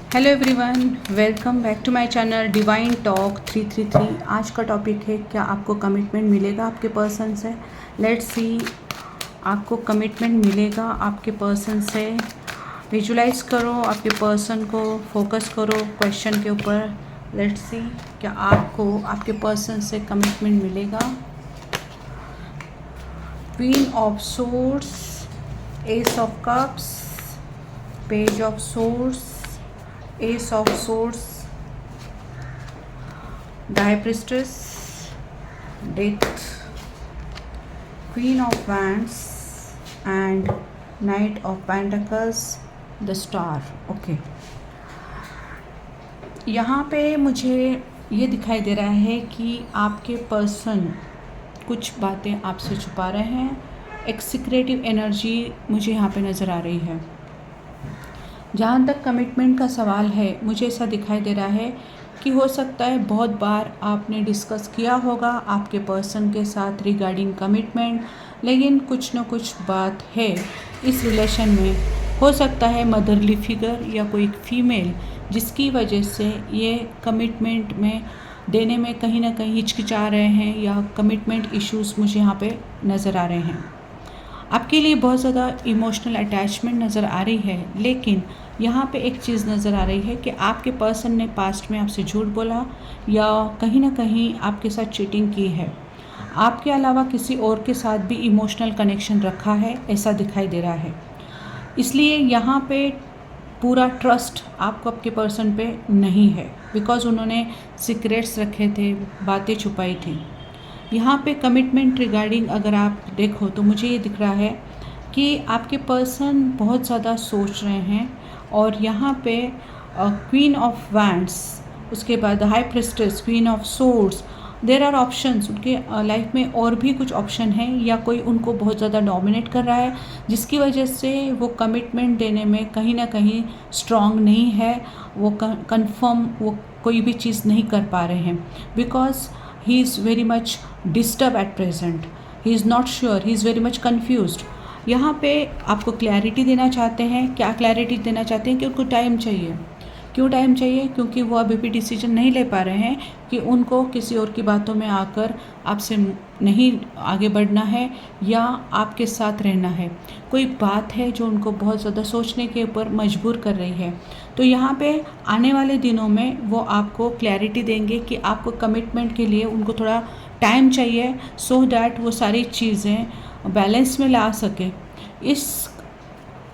Hello everyone, welcome back to my channel divine talk 333। आज का topic है, क्या आपको कमिटमेंट मिलेगा आपके पर्सन से। लेट्स सी, आपको कमिटमेंट मिलेगा आपके पर्सन से। विजुलाइज करो आपके पर्सन को, फोकस करो क्वेश्चन के ऊपर। लेट्स सी, क्या आपको आपके पर्सन से कमिटमेंट मिलेगा। Queen of swords, S of cups, page of swords, Ace of Swords, the High Priestess, Death, Queen of Wands and Knight of Pentacles, the Star. Okay. यहाँ पे मुझे ये दिखाई दे रहा है कि आपके पर्सन कुछ बातें आपसे छुपा रहे हैं। एक सीक्रेटिव एनर्जी मुझे यहाँ पे नज़र आ रही है। जहाँ तक कमिटमेंट का सवाल है, मुझे ऐसा दिखाई दे रहा है कि हो सकता है बहुत बार आपने डिस्कस किया होगा आपके पर्सन के साथ रिगार्डिंग कमिटमेंट, लेकिन कुछ न कुछ बात है इस रिलेशन में। हो सकता है मदरली फिगर या कोई फीमेल, जिसकी वजह से ये कमिटमेंट में देने में कहीं ना कहीं हिचकिचा रहे हैं, या कमिटमेंट इश्यूज़ मुझे यहाँ पे नज़र आ रहे हैं। आपके लिए बहुत ज़्यादा इमोशनल अटैचमेंट नज़र आ रही है, लेकिन यहाँ पे एक चीज़ नज़र आ रही है कि आपके पर्सन ने पास्ट में आपसे झूठ बोला या कहीं ना कहीं आपके साथ चीटिंग की है। आपके अलावा किसी और के साथ भी इमोशनल कनेक्शन रखा है, ऐसा दिखाई दे रहा है। इसलिए यहाँ पे पूरा ट्रस्ट आपको आपके पर्सन पे नहीं है, बिकॉज़ उन्होंने सीक्रेट्स रखे थे, बातें छुपाई थी। यहाँ पे कमिटमेंट रिगार्डिंग अगर आप देखो तो मुझे ये दिख रहा है कि आपके पर्सन बहुत ज़्यादा सोच रहे हैं। और यहाँ पे क्वीन ऑफ वैंड्स, उसके बाद high priestess, queen of swords, there are options. उनके लाइफ में और भी कुछ ऑप्शन हैं, या कोई उनको बहुत ज़्यादा डोमिनेट कर रहा है, जिसकी वजह से वो कमिटमेंट देने में कहीं ना कहीं स्ट्रॉन्ग नहीं है। वो कंफर्म वो कोई भी चीज़ नहीं कर पा रहे हैं, because he is very much disturbed at present. He is not sure, he is very much confused. यहाँ पे आपको क्लैरिटी देना चाहते हैं। क्या क्लैरिटी देना चाहते हैं कि उनको टाइम चाहिए। क्यों टाइम चाहिए? क्योंकि वो अभी भी डिसीजन नहीं ले पा रहे हैं कि उनको किसी और की बातों में आकर आपसे नहीं आगे बढ़ना है या आपके साथ रहना है। कोई बात है जो उनको बहुत ज़्यादा सोचने के ऊपर मजबूर कर रही है। तो यहाँ पे आने वाले दिनों में वो आपको क्लैरिटी देंगे कि आपको कमिटमेंट के लिए उनको थोड़ा टाइम चाहिए, सो दैट वो सारी चीज़ें बैलेंस में ला सके। इस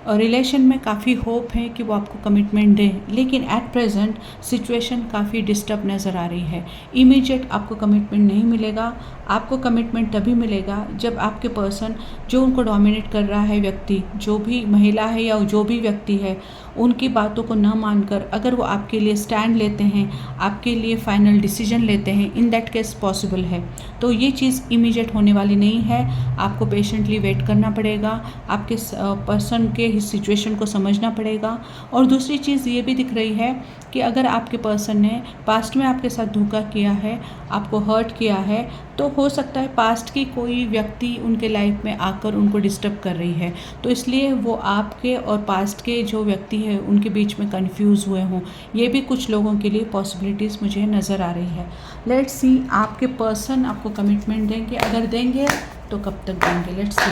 रिलेशन में काफ़ी होप है कि वो आपको कमिटमेंट दें, लेकिन एट प्रेजेंट सिचुएशन काफ़ी डिस्टर्ब नज़र आ रही है। इमीडिएट आपको कमिटमेंट नहीं मिलेगा। आपको कमिटमेंट तभी मिलेगा जब आपके पर्सन, जो उनको डोमिनेट कर रहा है व्यक्ति, जो भी महिला है या जो भी व्यक्ति है, उनकी बातों को न मानकर अगर वो आपके लिए स्टैंड लेते हैं, आपके लिए फाइनल डिसीजन लेते हैं, इन दैट केस पॉसिबल है। तो ये चीज़ इमीडिएट होने वाली नहीं है। आपको पेशेंटली वेट करना पड़ेगा, आपके पर्सन के इस सिचुएशन को समझना पड़ेगा। और दूसरी चीज़ ये भी दिख रही है कि अगर आपके पर्सन ने पास्ट में आपके साथ धोखा किया है, आपको हर्ट किया है, तो हो सकता है पास्ट की कोई व्यक्ति उनके लाइफ में आकर उनको डिस्टर्ब कर रही है। तो इसलिए वो आपके और पास्ट के जो व्यक्ति है उनके बीच में कंफ्यूज हुए हों। ये भी कुछ लोगों के लिए पॉसिबिलिटीज़ मुझे नज़र आ रही है। लेट्स सी, आपके पर्सन आपको कमिटमेंट देंगे। अगर देंगे तो कब तक देंगे, लेट्स सी।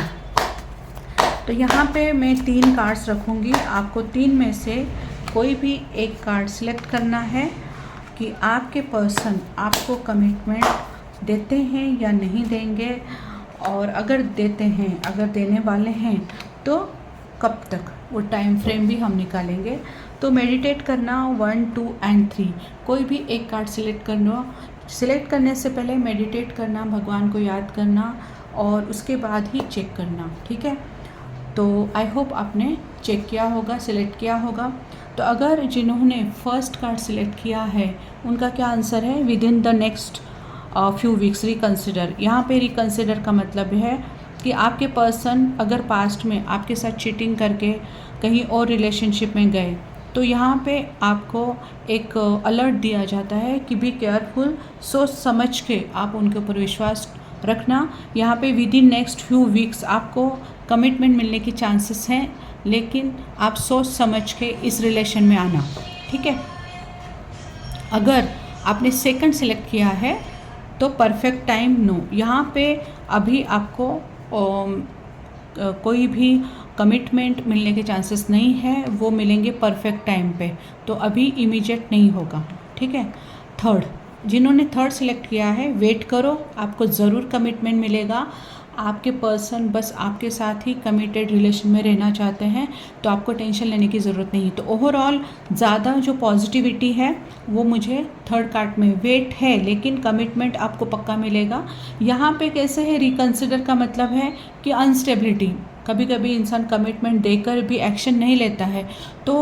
तो यहाँ पे मैं 3 कार्ड्स रखूँगी। आपको 3 में से कोई भी एक कार्ड सिलेक्ट करना है कि आपके पर्सन आपको कमिटमेंट देते हैं या नहीं देंगे, और अगर देते हैं, अगर देने वाले हैं तो कब तक, वो टाइम फ्रेम भी हम निकालेंगे। तो मेडिटेट करना 1, 2 एंड 3, कोई भी एक कार्ड सिलेक्ट करना। सिलेक्ट करने से पहले मेडिटेट करना, भगवान को याद करना, और उसके बाद ही चेक करना, ठीक है। तो आई होप आपने चेक किया होगा, सिलेक्ट किया होगा। तो अगर जिन्होंने फर्स्ट कार्ड सिलेक्ट किया है, उनका क्या आंसर है? With in the next few weeks reconsider. यहाँ पे रिकंसिडर का मतलब है कि आपके पर्सन अगर पास्ट में आपके साथ चीटिंग करके कहीं और रिलेशनशिप में गए, तो यहाँ पे आपको एक अलर्ट दिया जाता है कि बी केयरफुल, सोच समझ के आप उनके ऊपर विश्वास रखना। यहाँ पे with in next few weeks आपको कमिटमेंट मिलने की चांसेस हैं, लेकिन आप सोच समझ के इस रिलेशन में आना, ठीक है। अगर आपने सेकंड सिलेक्ट किया है तो परफेक्ट टाइम नो, यहाँ पे अभी आपको कोई भी कमिटमेंट मिलने के चांसेस नहीं है, वो मिलेंगे परफेक्ट टाइम पे, तो अभी इमीडिएट नहीं होगा, ठीक है। थर्ड, जिन्होंने थर्ड सिलेक्ट किया है वेट करो, आपको ज़रूर कमिटमेंट मिलेगा। आपके पर्सन बस आपके साथ ही कमिटेड रिलेशन में रहना चाहते हैं, तो आपको टेंशन लेने की ज़रूरत नहीं। तो ओवरऑल ज़्यादा जो पॉजिटिविटी है वो मुझे थर्ड कार्ड में वेट है, लेकिन कमिटमेंट आपको पक्का मिलेगा। यहाँ पे कैसे है, रिकंसिडर का मतलब है कि अनस्टेबिलिटी, कभी कभी इंसान कमिटमेंट देकर भी एक्शन नहीं लेता है, तो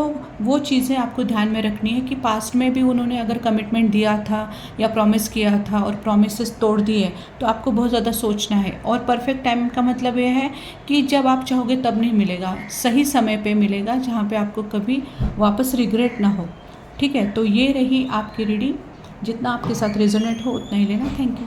वो चीज़ें आपको ध्यान में रखनी है कि पास्ट में भी उन्होंने अगर कमिटमेंट दिया था या प्रॉमिस किया था और प्रॉमिसेस तोड़ दिए, तो आपको बहुत ज़्यादा सोचना है। और परफेक्ट टाइम का मतलब ये है कि जब आप चाहोगे तब नहीं मिलेगा, सही समय पे मिलेगा, जहाँ पे आपको कभी वापस रिग्रेट ना हो, ठीक है। तो ये रही आपकी रीडिंग, जितना आपके साथ रेजोनेट हो उतना ही लेना। Thank you.